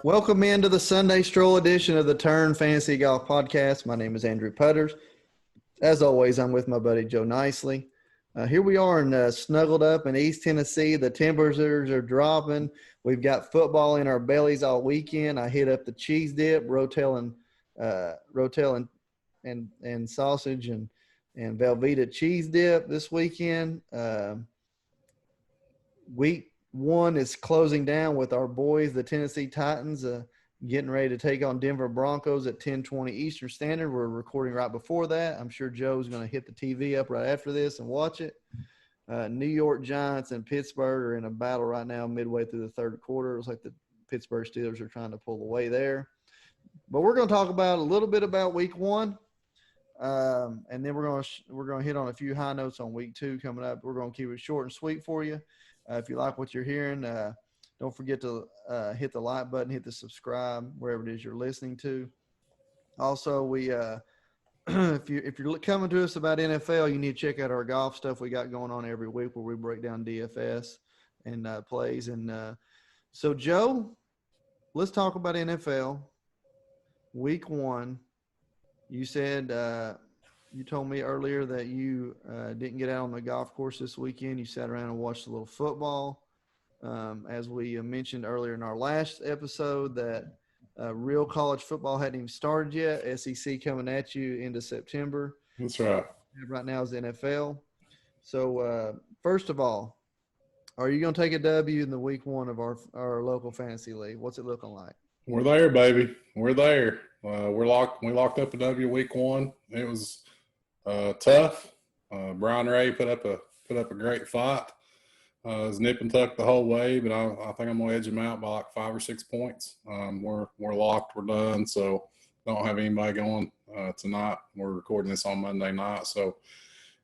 Welcome into the Sunday Stroll Edition of the Turn Fantasy Golf Podcast. My name is Andrew Putters. As always, I'm with my buddy Joe Nicely. Here we are snuggled up in East Tennessee. The temperatures are dropping. We've got football in our bellies all weekend. I hit up the cheese dip, rotel and sausage and Velveeta cheese dip this weekend. Week one is closing down with our boys, the Tennessee Titans, getting ready to take on Denver Broncos at 10:20 Eastern Standard. We're recording right before that. I'm sure Joe's going to hit the TV up right after this and watch it. New York Giants and Pittsburgh are in a battle right now midway through the third quarter. It looks like the Pittsburgh Steelers are trying to pull away there. But we're going to talk about a little bit about week one. And then we're going to hit on a few high notes on week two coming up. We're going to keep it short and sweet for you. If you like what you're hearing, don't forget to hit the like button, hit the subscribe wherever it is you're listening to. Also, we if you're coming to us about NFL, you need to check out our golf stuff we got going on every week where we break down DFS and plays. And so, Joe, let's talk about NFL. Week one, you said you told me earlier that you didn't get out on the golf course this weekend. You sat around and watched a little football. As we mentioned earlier in our last episode, that real college football hadn't even started yet. SEC coming at you into September. That's right. Right now is the NFL. So, first of all, are you going to take a W in the week one of our local fantasy league? What's it looking like? We're there, baby. We're there. We locked up a W week one. It was tough. Brian Ray put up a great fight. It was nip and tuck the whole way, but I think I'm gonna edge him out by like 5 or 6 points. We're locked. We're done. So don't have anybody going tonight. We're recording this on Monday night. So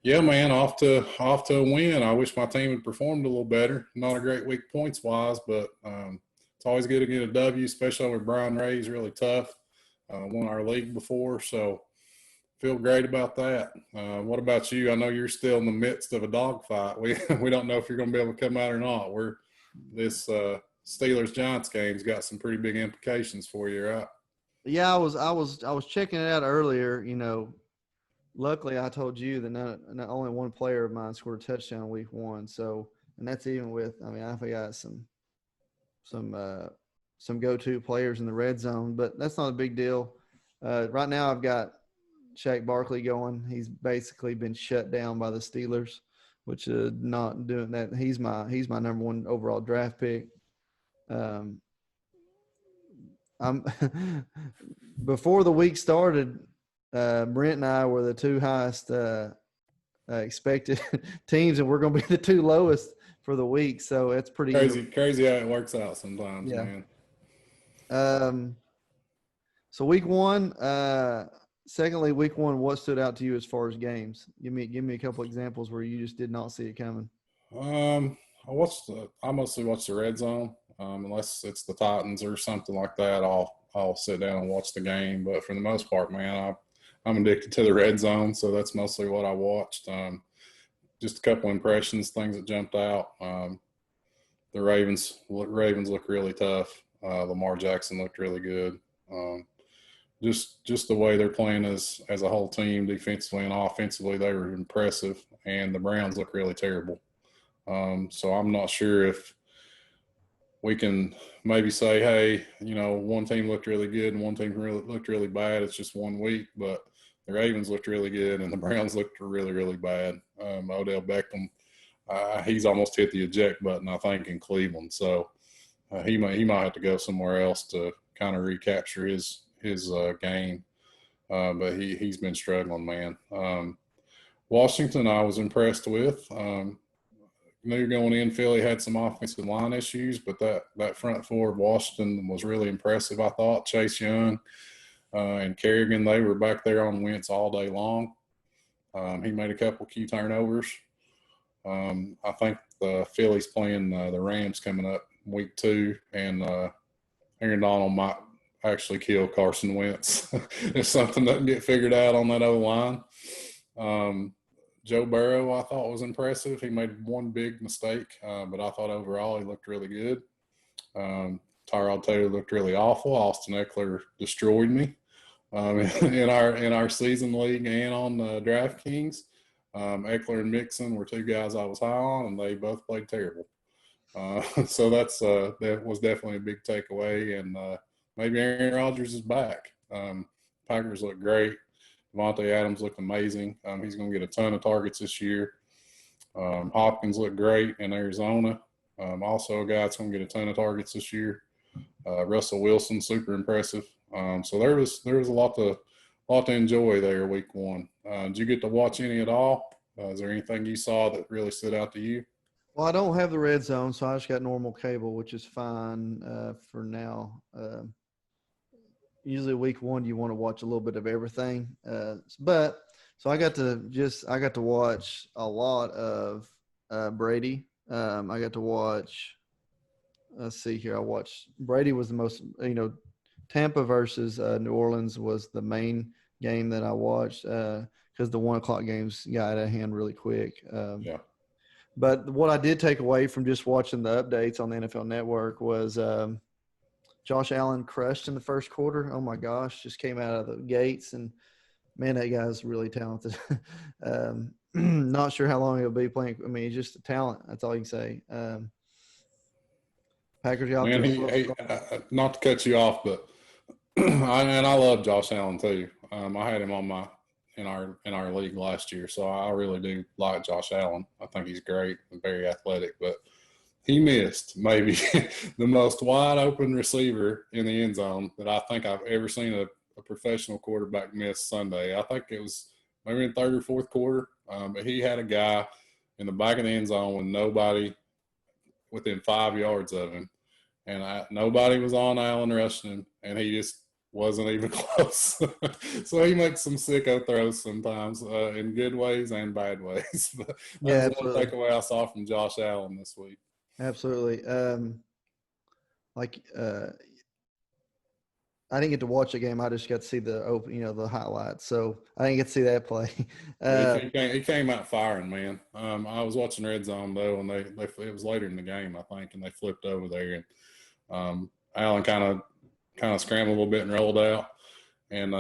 yeah, man, off to a win. I wish my team had performed a little better. Not a great week points wise, but it's always good to get a W, especially with Brian Ray. He's really tough. Won our league before, so feel great about that. What about you? I know you're still in the midst of a dogfight. We don't know if you're going to be able to come out or not. This Steelers-Giants game's got some pretty big implications for you, right? Yeah, I was checking it out earlier. You know, luckily I told you that not only one player of mine scored a touchdown week one. So, and that's even with. I mean, I think I got some go-to players in the red zone, but that's not a big deal. Right now I've got Shaq Barkley going. He's basically been shut down by the Steelers, which is not doing that. He's my number one overall draft pick. I'm before the week started, Brent and I were the two highest expected teams, and we're going to be the two lowest for the week. So it's pretty crazy how it works out sometimes, man. So week one, secondly, week one, what stood out to you as far as games? Give me a couple examples where you just did not see it coming. I mostly watch the red zone. Unless it's the Titans or something like that, I'll sit down and watch the game. But for the most part, man, I'm addicted to the red zone, so that's mostly what I watched. Just a couple impressions, things that jumped out. The Ravens look really tough. Lamar Jackson looked really good. Just the way they're playing as a whole team, defensively and offensively, they were impressive. And the Browns look really terrible. So I'm not sure if we can maybe say, hey, one team looked really good and one team looked really bad. It's just 1 week, but the Ravens looked really good and the Browns looked really, really bad. Odell Beckham, he's almost hit the eject button, I think, in Cleveland. So he might have to go somewhere else to kind of recapture his game. But he's been struggling, man. Washington, I was impressed with. Knew going in, Philly had some offensive line issues, but that front four of Washington was really impressive, I thought. Chase Young and Kerrigan, they were back there on Wentz all day long. He made a couple key turnovers. I think the Phillies playing the Rams coming up week 2, and Aaron Donald might actually kill Carson Wentz if something doesn't get figured out on that O-line. Joe Burrow, I thought, was impressive. He made one big mistake, but I thought overall he looked really good. Tyrod Taylor looked really awful. Austin Eckler destroyed me in our season league and on DraftKings. Eckler and Mixon were two guys I was high on, and they both played terrible. So that was definitely a big takeaway. And maybe Aaron Rodgers is back. Packers look great. Devontae Adams looked amazing. He's going to get a ton of targets this year. Hopkins looked great in Arizona. Also a guy that's going to get a ton of targets this year. Russell Wilson, super impressive. So there was a lot to enjoy there week one. Did you get to watch any at all? Is there anything you saw that really stood out to you? Well, I don't have the red zone, so I just got normal cable, which is fine for now. Usually week one, you want to watch a little bit of everything. But so I got to watch a lot of Brady. I got to watch, let's see here. I watched Brady was the most, Tampa versus New Orleans was the main game that I watched because the 1 o'clock games got out of hand really quick. Yeah. But what I did take away from just watching the updates on the NFL Network was Josh Allen crushed in the first quarter. Oh, my gosh, just came out of the gates. And, man, that guy's really talented. Not sure how long he'll be playing. I mean, he's just a talent. That's all you can say. Packers got not to cut you off, but I love Josh Allen too. I had him on in our league last year, so I really do like Josh Allen. I think he's great and very athletic, but he missed maybe the most wide open receiver in the end zone that I think I've ever seen a professional quarterback miss Sunday. I think it was maybe in third or fourth quarter, but he had a guy in the back of the end zone with nobody within 5 yards of him, and nobody was on Allen rushing him, and he just wasn't even close. So he makes some sicko throws sometimes in good ways and bad ways. But that's one takeaway I saw from Josh Allen this week. Absolutely. I didn't get to watch the game. I just got to see the highlights. So I didn't get to see that play. He came out firing, man. I was watching Red Zone though, and it was later in the game, I think, and they flipped over there, and Allen kind of scrambled a little bit and rolled out, and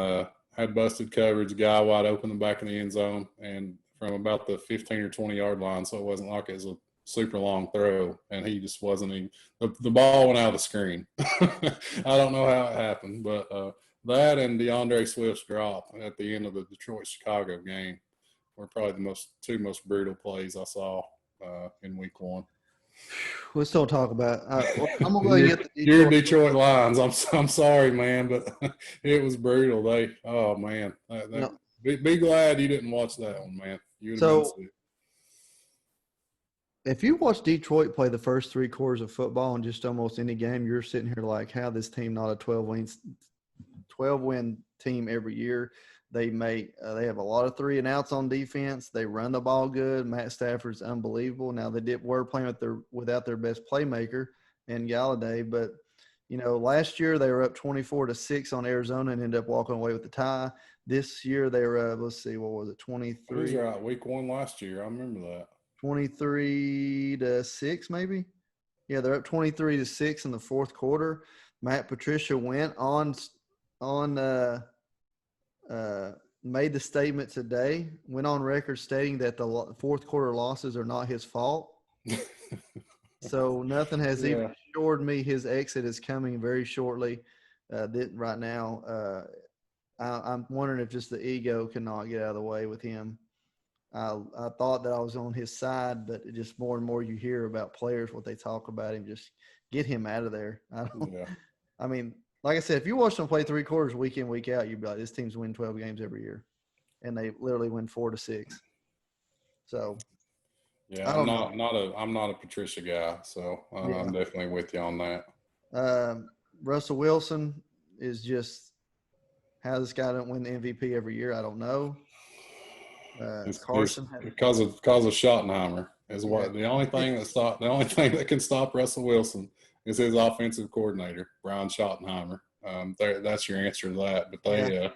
had busted coverage, a guy wide open in the back of the end zone, and from about the 15 or 20 yard line, so it wasn't like it was a super long throw, and he just wasn't even the ball went out of the screen. I don't know how it happened, but that and DeAndre Swift's drop at the end of the Detroit-Chicago game were probably the two most brutal plays I saw in week one. Let's don't talk about I'm gonna go get the Detroit. Your Detroit Lions. I'm sorry, man, but it was brutal. Man. Be glad you didn't watch that one, man. You'd have been sick. If you watch Detroit play the first 3 quarters of football in just almost any game, you're sitting here like, how this team not a 12-win team every year. They have a lot of 3 and outs on defense. They run the ball good. Matt Stafford's unbelievable. Now were playing without their best playmaker in Galladay, but last year they were up 24-6 on Arizona and ended up walking away with the tie. This year they were let's see, what was it, 23? He was right. Week one last year, I remember that. 23-6 maybe. Yeah, they're up 23-6 in the fourth quarter. Matt Patricia went on made the statement today, went on record stating that the fourth quarter losses are not his fault. So nothing has even assured me his exit is coming very shortly. Right now, I'm wondering if just the ego cannot get out of the way with him. I thought that I was on his side, but it just more and more you hear about players, what they talk about him, just get him out of there. I mean, like I said, if you watch them play 3 quarters week in, week out, you'd be like, this team's win 12 games every year. And they literally win 4-6. So yeah, I'm not a Patricia guy, so I'm definitely with you on that. Russell Wilson is just how this guy don't win the MVP every year. I don't know. Carson because of Schottenheimer is what the only thing that can stop Russell Wilson is his offensive coordinator, Brian Schottenheimer. That's your answer to that. But they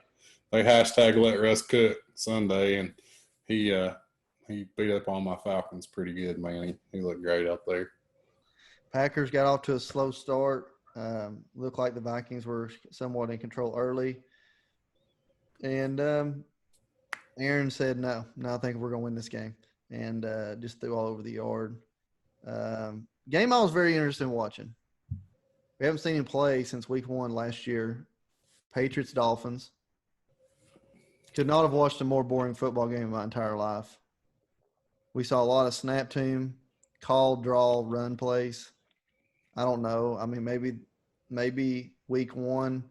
hashtag let Russ cook Sunday, and he beat up on my Falcons pretty good, man. He looked great out there. Packers got off to a slow start. Looked like the Vikings were somewhat in control early. And Aaron said, no, I think we're going to win this game. And just threw all over the yard. Game I was very interested in watching. We haven't seen him play since week 1 last year. Patriots, Dolphins. Could not have watched a more boring football game in my entire life. We saw a lot of snap team, call, draw, run plays. I don't know. I mean, maybe week 1,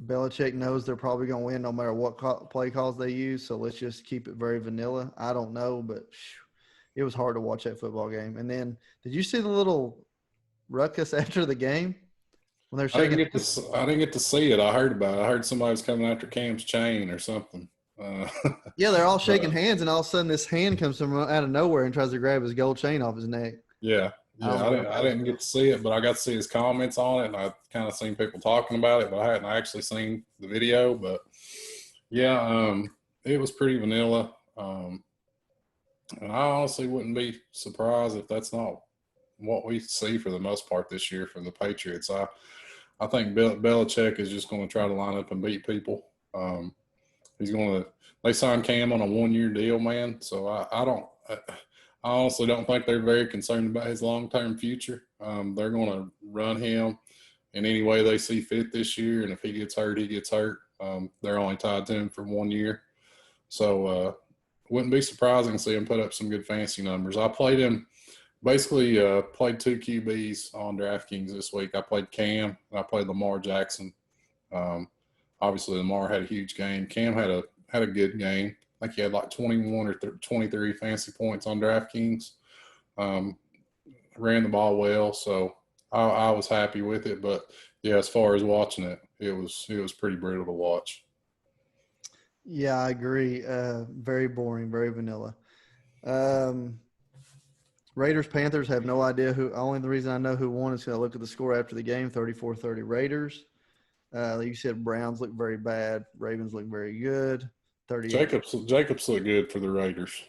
Belichick knows they're probably going to win no matter what play calls they use. So let's just keep it very vanilla. I don't know, but it was hard to watch that football game. And then, did you see the little ruckus after the game when they're shaking? I didn't get to see it. I heard about it. I heard somebody was coming after Cam's chain or something. Yeah, they're all shaking hands, and all of a sudden this hand comes from out of nowhere and tries to grab his gold chain off his neck. Yeah. I didn't get to see it, but I got to see his comments on it, and I kind of seen people talking about it, but I hadn't actually seen the video. But yeah, it was pretty vanilla, and I honestly wouldn't be surprised if that's not what we see for the most part this year from the Patriots. I think Belichick is just going to try to line up and beat people. He's going to. They signed Cam on a 1-year deal, man. So I honestly don't think they're very concerned about his long-term future. They're going to run him in any way they see fit this year, and if he gets hurt, he gets hurt. They're only tied to him for 1 year. So wouldn't be surprising to see him put up some good fantasy numbers. I played him basically played 2 QBs on DraftKings this week. I played Cam, and I played Lamar Jackson. Obviously, Lamar had a huge game. Cam had a good game. I think he had like 21 or 23 fantasy points on DraftKings. Ran the ball well, so I was happy with it. But yeah, as far as watching it, it was pretty brutal to watch. Yeah, I agree. Very boring, very vanilla. Raiders, Panthers, have no idea who. Only the reason I know who won is because I looked at the score after the game, 34-30 Raiders. Like you said, Browns look very bad. Ravens look very good. Jacobs looked good for the Raiders,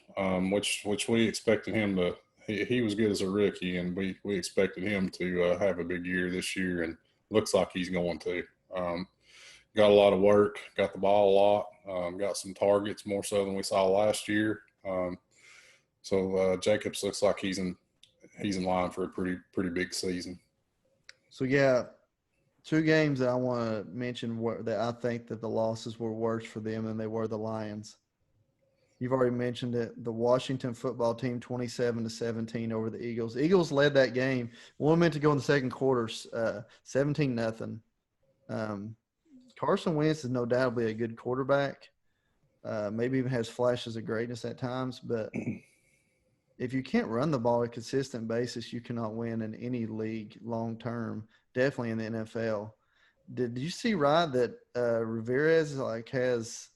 which we expected him to. He was good as a rookie, and we expected him to have a big year this year, and looks like he's going to. Got a lot of work, got the ball a lot, got some targets more so than we saw last year. So Jacobs looks like he's in line for a pretty big season. So yeah. 2 games that I want to mention that I think that the losses were worse for them than they were the Lions. You've already mentioned it. The Washington football team 27-17 over the Eagles. Eagles led that game. 1 minute to go in the second quarter, 17-0. Carson Wentz is no doubtly a good quarterback. Maybe even has flashes of greatness at times. But if you can't run the ball on a consistent basis, you cannot win in any league long term. Definitely in the NFL. Did you see, Rod, that Ramirez has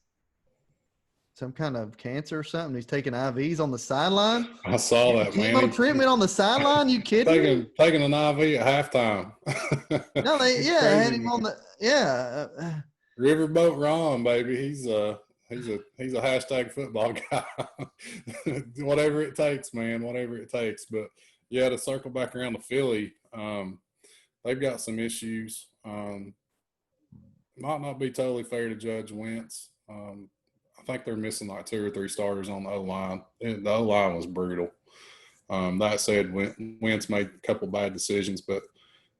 some kind of cancer or something? He's taking IVs on the sideline. I saw that, man. Chemo treatment on the sideline? You kidding me? Taking an IV at halftime. No, had him on the Riverboat Ron, baby. He's a hashtag football guy. Whatever it takes, man. Whatever it takes. But yeah, to circle back around to Philly. They've got some issues. Might not be totally fair to judge Wentz. I think they're missing like 2 or 3 starters on the O-line. The O-line was brutal. That said, Wentz made a couple bad decisions, but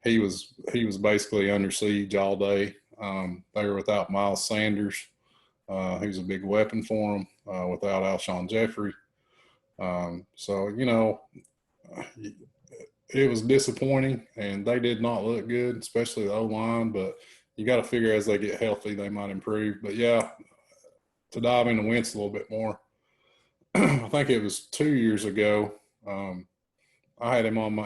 he was basically under siege all day. They were without Miles Sanders. He was a big weapon for them, without Alshon Jeffrey. So, it was disappointing, and they did not look good, especially the O-line. But you got to figure as they get healthy, they might improve. But, yeah, to dive into Wentz a little bit more, I think it was 2 years ago. I had him on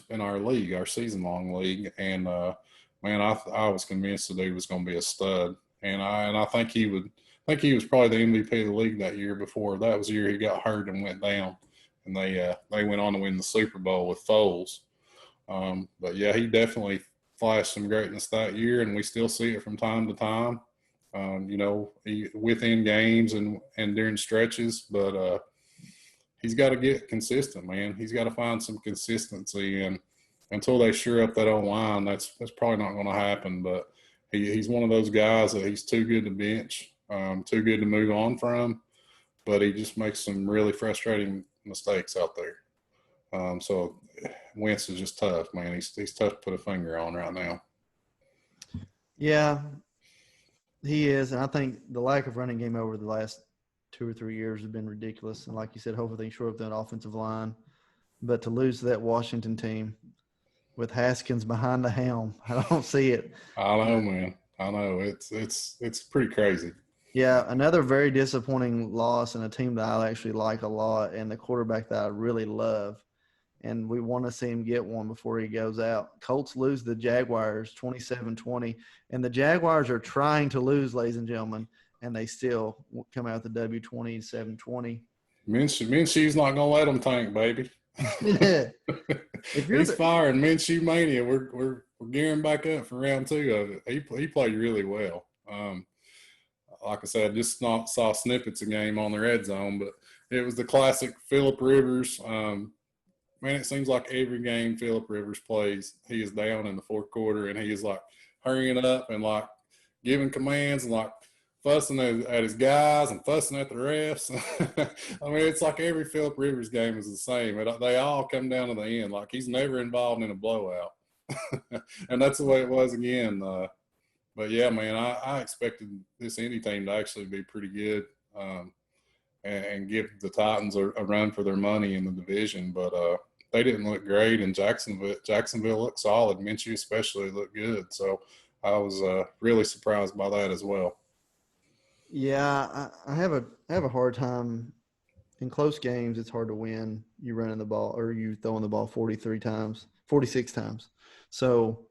in our league, our season-long league, and man, I was convinced that he was going to be a stud, and I think he was probably the MVP of the league that year. Before that was the year he got hurt and went down. And they went on to win the Super Bowl with Foles. But, yeah, he definitely flashed some greatness that year, and we still see it from time to time, within games and during stretches. But he's got to get consistent, man. He's got to find some consistency. And until they sure up that old line, that's probably not going to happen. But he's one of those guys that he's too good to bench, too good to move on from. But he just makes some really frustrating mistakes out there. So Wentz is just tough, man. He's tough to put a finger on right now. Yeah, he is. And I think the lack of running game over the last 2 or 3 years has been ridiculous. And like you said, hopefully they shore up that offensive line. But to lose to that Washington team with Haskins behind the helm, I don't see it. I know, man. I know. It's pretty crazy. Yeah, another very disappointing loss and a team that I actually like a lot and the quarterback that I really love. And we want to see him get one before he goes out. Colts lose the Jaguars 27-20. And the Jaguars are trying to lose, ladies and gentlemen, and they still come out with the W 27-20. Minshew's not going to let them tank, baby. If you're He's firing Minshew mania. We're gearing back up for round 2 of it. He played really well. Like I said, just saw snippets of game on the red zone, but it was the classic Phillip Rivers. Man, it seems like every game Phillip Rivers plays, he is down in the fourth quarter, and he is like hurrying up and like giving commands and like fussing at his guys and fussing at the refs. I mean, it's like every Phillip Rivers game is the same. They all come down to the end. Like he's never involved in a blowout. And that's the way it was again. But, yeah, man, I expected this Indy team to actually be pretty good and give the Titans a run for their money in the division. But they didn't look great, and Jacksonville looked solid. Minshew especially looked good. So I was really surprised by that as well. Yeah, I have a hard time in close games. It's hard to win. You running the ball or you throwing the ball 46 times. So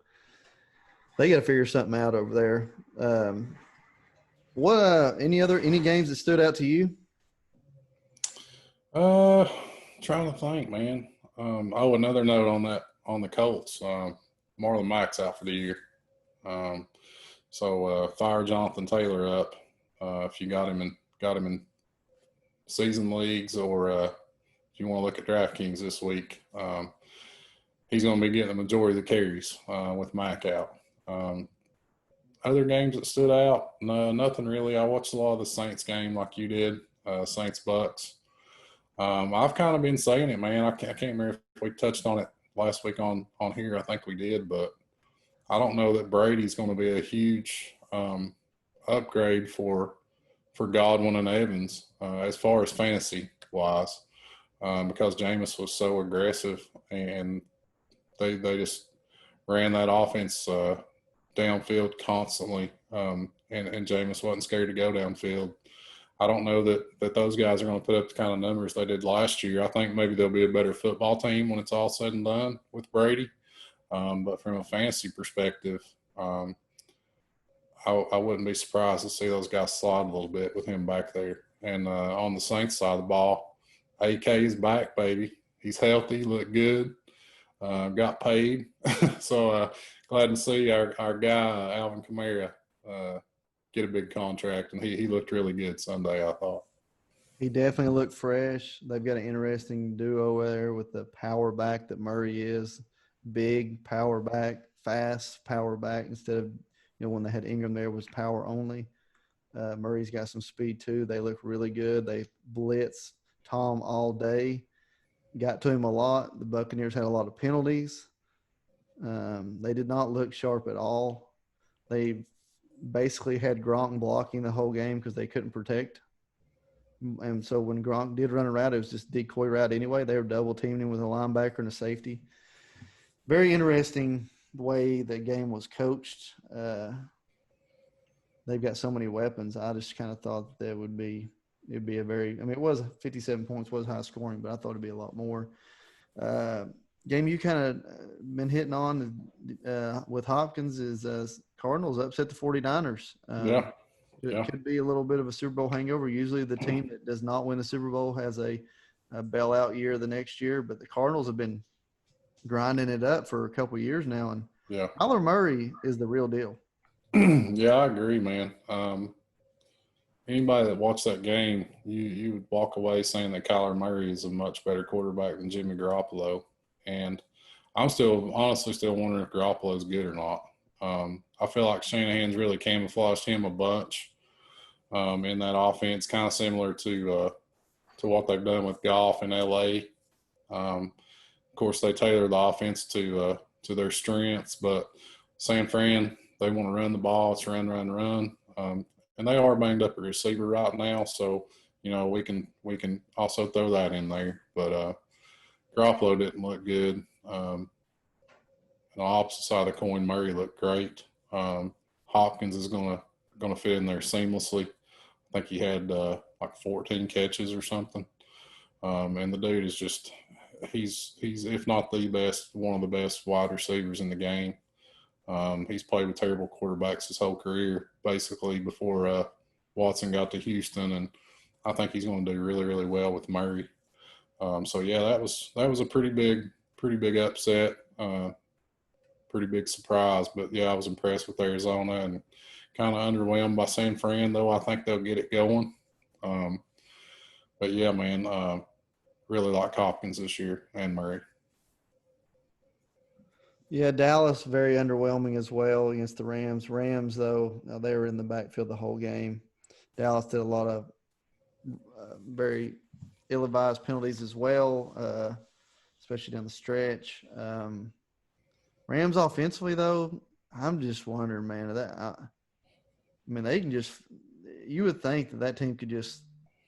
they got to figure something out over there. Any games that stood out to you? Trying to think, man. Another note on the Colts. Marlon Mack's out for the year. So fire Jonathan Taylor up if you got him in season leagues, or if you want to look at DraftKings this week. He's going to be getting the majority of the carries with Mack out. Other games that stood out, no, nothing really. I watched a lot of the Saints game like you did, Saints Bucks. I've kind of been saying it, man. I can't remember if we touched on it last week on here. I think we did, but I don't know that Brady's going to be a huge upgrade for Godwin and Evans as far as fantasy wise, because Jameis was so aggressive and they just ran that offense downfield constantly, and Jameis wasn't scared to go downfield. I don't know that those guys are going to put up the kind of numbers they did last year. I think maybe they'll be a better football team when it's all said and done with Brady. But from a fantasy perspective, I wouldn't be surprised to see those guys slide a little bit with him back there. And on the Saints side of the ball, AK is back, baby. He's healthy, looked good, got paid. So glad to see our guy, Alvin Kamara, get a big contract. And he looked really good Sunday, I thought. He definitely looked fresh. They've got an interesting duo there with the power back that Murray is. Big power back, fast power back, instead of, when they had Ingram there was power only. Murray's got some speed too. They look really good. They blitz Tom all day. Got to him a lot. The Buccaneers had a lot of penalties. They did not look sharp at all. They basically had Gronk blocking the whole game because they couldn't protect. And so when Gronk did run a route, it was just decoy route anyway. They were double teaming him with a linebacker and a safety. Very interesting the way the game was coached. They've got so many weapons. I just kind of thought that it'd be a very – it was 57 points, was high scoring, but I thought it'd be a lot more. Game you kind of been hitting on with Hopkins is Cardinals upset the 49ers. It could be a little bit of a Super Bowl hangover. Usually the team that does not win the Super Bowl has a bailout year the next year, but the Cardinals have been grinding it up for a couple of years now. And Kyler Murray is the real deal. Yeah, I agree, man. Anybody that watched that game, you would walk away saying that Kyler Murray is a much better quarterback than Jimmy Garoppolo. And I'm still honestly still wondering if Garoppolo's good or not. I feel like Shanahan's really camouflaged him a bunch in that offense, kind of similar to what they've done with Goff in LA. Of course, they tailor the offense to their strengths, but San Fran, they want to run the ball. It's run, run, run, and they are banged up at receiver right now. So we can also throw that in there. But Garoppolo didn't look good. On the opposite side of the coin, Murray looked great. Hopkins is gonna fit in there seamlessly. I think he had like 14 catches or something. And the dude is just he's if not the best, one of the best wide receivers in the game. He's played with terrible quarterbacks his whole career, basically before Watson got to Houston, and I think he's going to do really, really well with Murray. So yeah, that was a pretty big upset, pretty big surprise. But yeah, I was impressed with Arizona and kind of underwhelmed by San Fran, though I think they'll get it going. But yeah, man, really like Hopkins this year and Murray. Yeah, Dallas very underwhelming as well against the Rams. Rams, though, they were in the backfield the whole game. Dallas did a lot of very ill-advised penalties as well, especially down the stretch. Rams offensively, though, I'm just wondering, man. They can just – you would think that team could just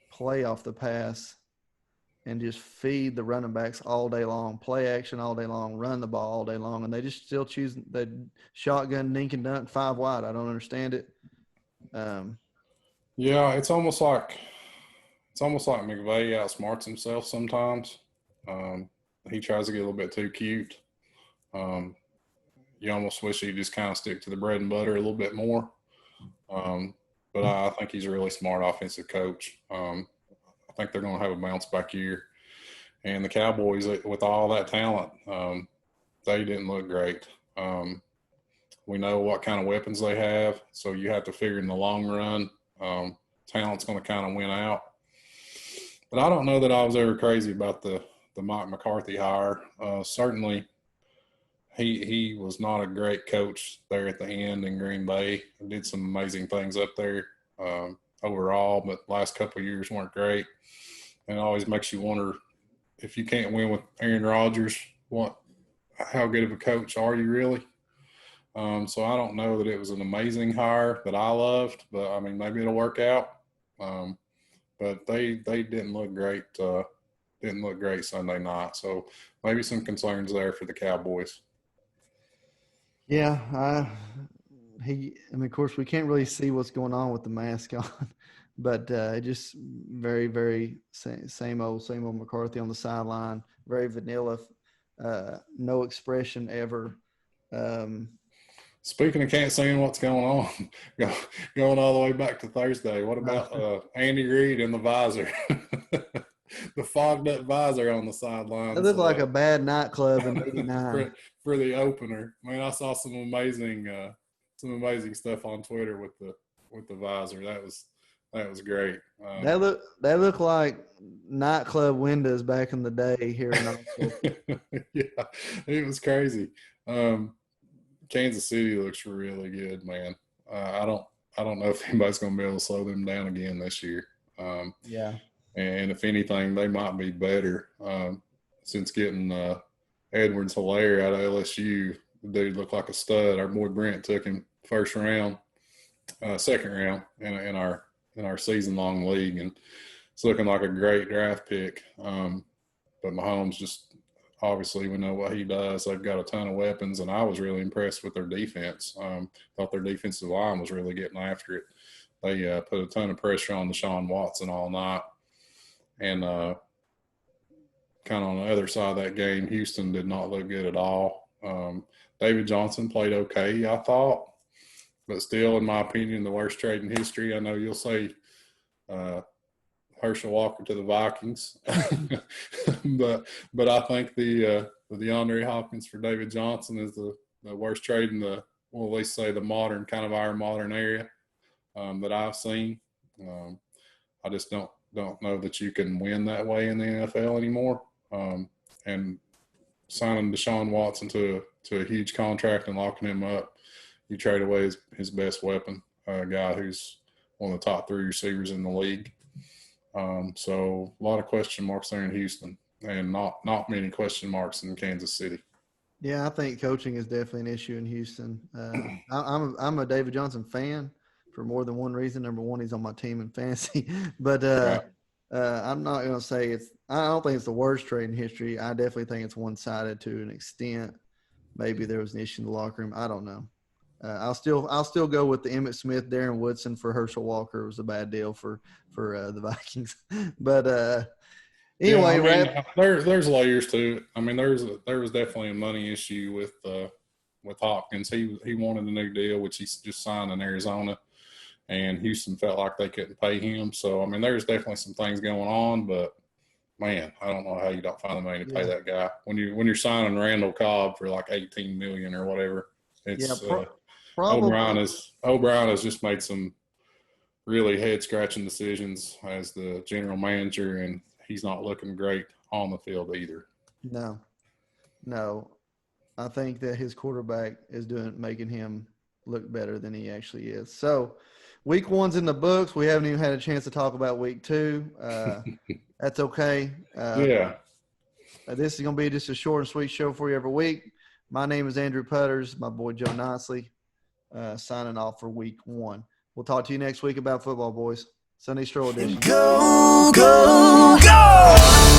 play off the pass and just feed the running backs all day long, play action all day long, run the ball all day long, and they just still choose the shotgun, dink and dunk 5 wide. I don't understand it. Yeah, it's almost like McVay outsmarts himself sometimes. He tries to get a little bit too cute. You almost wish he'd just kind of stick to the bread and butter a little bit more. But I think he's a really smart offensive coach. I think they're going to have a bounce back year. And the Cowboys, with all that talent, they didn't look great. We know what kind of weapons they have, so you have to figure in the long run, talent's going to kind of win out. But I don't know that I was ever crazy about the Mike McCarthy hire. Certainly, he was not a great coach there at the end in Green Bay. He did some amazing things up there overall, but last couple of years weren't great. And it always makes you wonder, if you can't win with Aaron Rodgers, how good of a coach are you really? So I don't know that it was an amazing hire that I loved, but I mean, maybe it'll work out. But they didn't look great. Didn't look great Sunday night. So maybe some concerns there for the Cowboys. Yeah, of course, we can't really see what's going on with the mask on, but just very, very same old McCarthy on the sideline. Very vanilla, no expression ever. Speaking of can't see what's going on, going all the way back to Thursday, what about Andy Reid and the visor? The fogged up visor on the sidelines. It looked like a bad nightclub in '89 for the opener. Man, I saw some amazing stuff on Twitter with the visor. That was great. That looked like nightclub windows back in the day here in Knoxville. Yeah, it was crazy. Kansas City looks really good, man. I don't know if anybody's going to be able to slow them down again this year. Yeah. And if anything, they might be better since getting Edwards-Helaire out of LSU. The dude looked like a stud. Our boy Brent took him second round in our season-long league, and it's looking like a great draft pick. But Mahomes just obviously we know what he does. They've got a ton of weapons, and I was really impressed with their defense. Thought their defensive line was really getting after it. They put a ton of pressure on Deshaun Watson all night. And kind of on the other side of that game, Houston did not look good at all. David Johnson played okay, I thought, but still, in my opinion, the worst trade in history. I know you'll say Herschel Walker to the Vikings, but I think the DeAndre Hopkins for David Johnson is the worst trade in at least say our modern area that I've seen. I just don't know that you can win that way in the NFL anymore. And signing Deshaun Watson to a huge contract and locking him up, you trade away his best weapon, a guy who's one of the top 3 receivers in the league. So a lot of question marks there in Houston, and not many question marks in Kansas City. Yeah, I think coaching is definitely an issue in Houston. I'm a David Johnson fan for more than one reason. Number one, he's on my team in fantasy, but Right. I'm not going to say I don't think it's the worst trade in history. I definitely think it's one-sided to an extent. Maybe there was an issue in the locker room. I don't know. I'll still go with the Emmitt Smith, Darren Woodson for Herschel Walker. It was a bad deal for the Vikings, but anyway, yeah, I mean, there's layers to it. I mean, there was definitely a money issue with Hopkins. He wanted a new deal, which he just signed in Arizona, and Houston felt like they couldn't pay him. So I mean, there's definitely some things going on, but man, I don't know how you don't find the money to pay that guy when you're signing Randall Cobb for like $18 million or whatever. It's O'Brien has just made some really head-scratching decisions as the general manager, and he's not looking great on the field either. No. I think that his quarterback is making him look better than he actually is. So week 1's in the books. We haven't even had a chance to talk about week 2. That's okay. Yeah. This is going to be just a short and sweet show for you every week. My name is Andrew Putters. My boy Joe Nicely signing off for week 1. We'll talk to you next week about football, boys. Sunday Stroll Edition. Go, go, go!